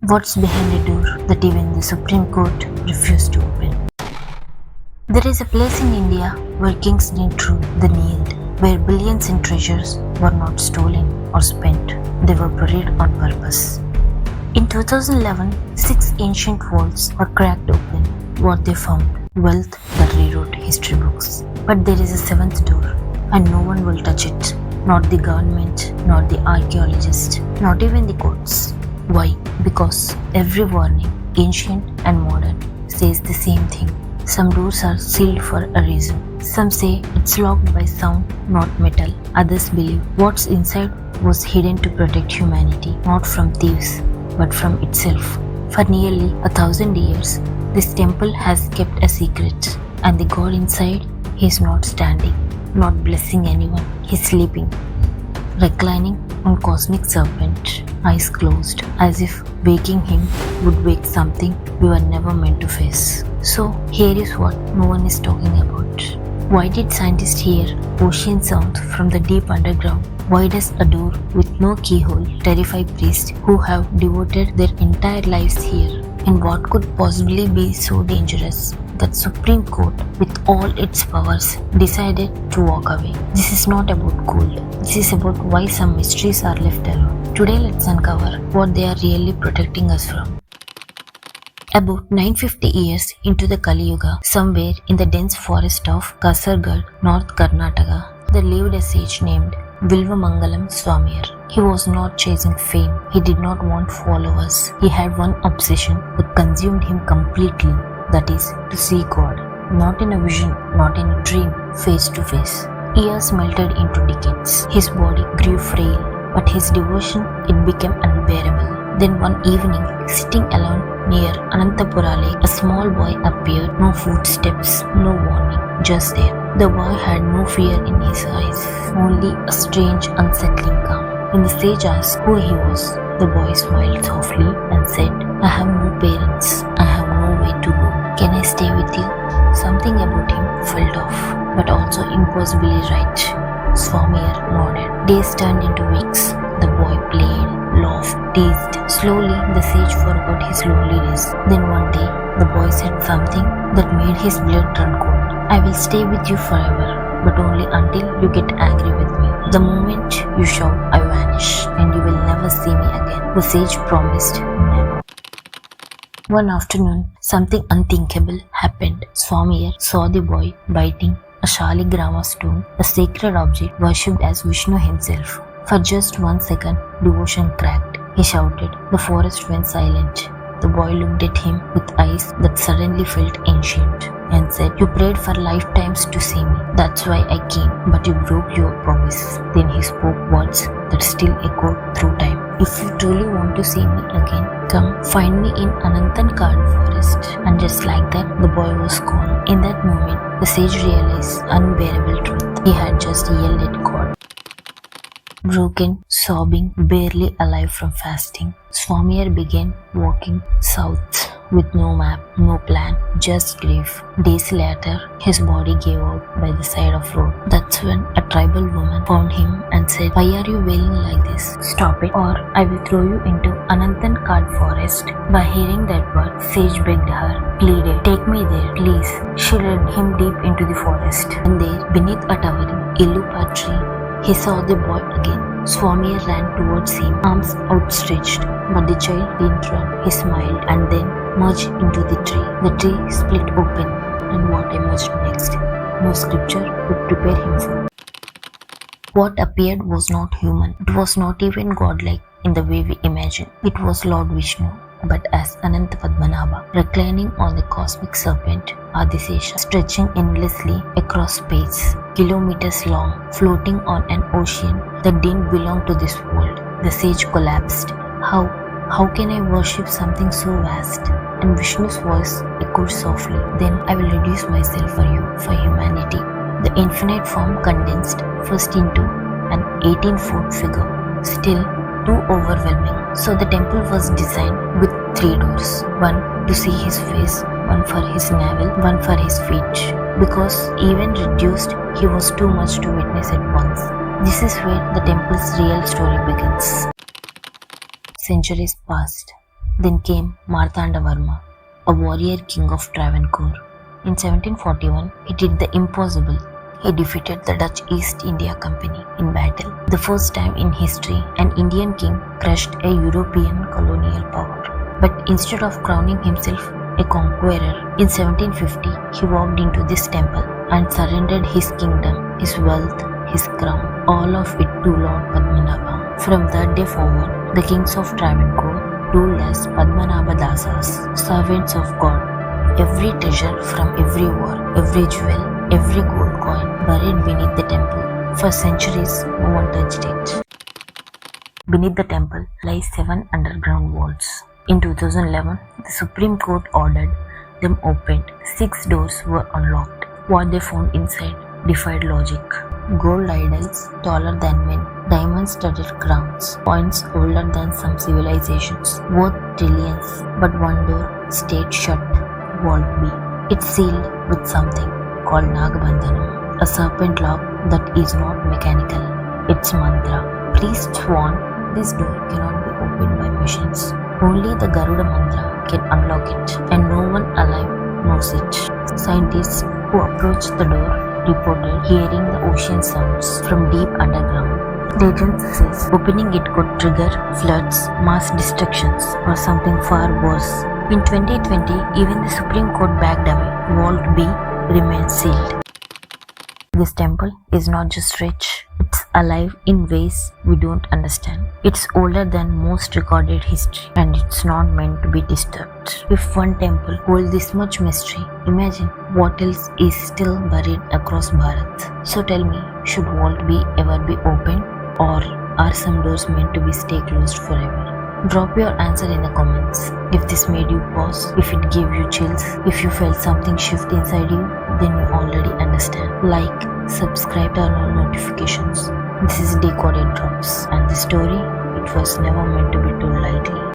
What's behind a door that even the Supreme Court refused to open? There is a place in India where kings didn't rule, they kneeled, where billions in treasures were not stolen or spent, they were buried on purpose. In 2011, 6 ancient vaults were cracked open. What they found? Wealth that rewrote history books. But there is a 7th door, and no one will touch it. Not the government, not the archaeologist, not even the courts. Why? Because every warning, ancient and modern, says the same thing. Some doors are sealed for a reason. Some say it's locked by sound, not metal. Others believe what's inside was hidden to protect humanity, not from thieves, but from itself. For nearly 1,000 years, this temple has kept a secret, and the God inside, he is not standing, not blessing anyone. He's sleeping, reclining on cosmic serpent, eyes closed, as if waking him would wake something we were never meant to face. So here is what no one is talking about. Why did scientists hear ocean sounds from the deep underground? Why does a door with no keyhole terrify priests who have devoted their entire lives here? And what could possibly be so dangerous that Supreme Court, with all its powers, decided to walk away? This is not about gold. This is about why some mysteries are left alone. Today let's uncover what they are really protecting us from. About 950 years into the Kali Yuga, somewhere in the dense forest of Kasaragod, North Karnataka, there lived a sage named Padmanabhaswamy Temple. He was not chasing fame. He did not want followers. He had one obsession that consumed him completely, that is, to see God. Not in a vision, not in a dream, face to face. Years melted into decades. His body grew frail, but his devotion, it became unbearable. Then one evening, sitting alone near Anantapura Lake, a small boy appeared. No footsteps, no warning, just there. The boy had no fear in his eyes, only a strange, unsettling calm. When the sage asked who he was, the boy smiled softly and said, "I have no parents. I have no way to go. Can I stay with you?" Something about him felt off, but also impossibly right. Swamir nodded. Days turned into weeks. The boy played, laughed, teased. Slowly, the sage forgot his loneliness. Then one day, the boy said something that made his blood run cold. "I will stay with you forever, but only until you get angry with me. The moment you shout, I vanish, and you will never see me again." The sage promised never. One afternoon, something unthinkable happened. Swamir saw the boy biting a shaligrama stone, a sacred object worshipped as Vishnu himself. For just 1 second, devotion cracked. He shouted. The forest went silent. The boy looked at him with eyes that suddenly felt ancient and said, "You prayed for lifetimes to see me. That's why I came, but you broke your promise." Then he spoke words that still echoed through time. "If you truly want to see me again, come find me in Anantapura forest." And just like that, the boy was gone. In that moment, the sage realized unbearable truth. He had just yelled at God. Broken, sobbing, barely alive from fasting, Swamir began walking south with no map, no plan, just grief. Days later, his body gave out by the side of road. That's when a tribal woman found him and said, "Why are you wailing like this? Stop it, or I will throw you into Anantapura forest." By hearing that word, Sage begged her, pleaded, "Take me there, please." She led him deep into the forest, and there, beneath a towering ilupa tree, he saw the boy again. Swamir ran towards him, arms outstretched, but the child didn't run. He smiled and then merged into the tree. The tree split open, and what emerged next, no scripture could prepare him for. What appeared was not human. It was not even godlike in the way we imagine. It was Lord Vishnu, but as Ananta Padmanabha, reclining on the cosmic serpent, Adisesha, stretching endlessly across space, kilometers long, floating on an ocean that didn't belong to this world. The sage collapsed. How can I worship something so vast? And Vishnu's voice echoed softly. "Then I will reduce myself for you, for humanity." The infinite form condensed first into an 18-foot figure, still too overwhelming. So the temple was designed with 3 doors. One to see his face, one for his navel, one for his feet. Because even reduced, he was too much to witness at once. This is where the temple's real story begins. Centuries passed. Then came Marthandavarma, a warrior king of Travancore. In 1741, he did the impossible. He defeated the Dutch East India Company in battle. The first time in history, an Indian king crushed a European colonial power. But instead of crowning himself a conqueror, in 1750, he walked into this temple and surrendered his kingdom, his wealth, his crown, all of it to Lord Padmanabha. From that day forward, the kings of Travancore ruled as Padmanabhadasas, servants of God. Every treasure from every war, every jewel, every gold coin buried beneath the temple. For centuries, no one touched it. Beneath the temple lie 7 underground vaults. In 2011, the Supreme Court ordered them opened. 6 doors were unlocked. What they found inside defied logic. Gold idols taller than men, diamond-studded crowns, coins older than some civilizations, worth trillions. But one door stayed shut. Vault B. It's sealed with something called Naga Bandham, a serpent lock that is not mechanical. It's mantra. Priests warn this door cannot be opened by machines. Only the Garuda mantra can unlock it, and no one alive knows it. Scientists who approached the door reported hearing the ocean sounds from deep underground. Legend says opening it could trigger floods, mass destructions, or something far worse. In 2020, even the Supreme Court backed away. Vault B remains sealed. This temple is not just rich, it's alive in ways we don't understand. It's older than most recorded history, and it's not meant to be disturbed. If one temple holds this much mystery, imagine what else is still buried across Bharat. So tell me, should Vault B ever be opened, or are some doors meant to be stay closed forever? Drop your answer in the comments. If this made you pause, if it gave you chills, if you felt something shift inside you, then you already understand. Like, subscribe, turn on notifications. This is Decoded Drops, and the story, it was never meant to be told lightly.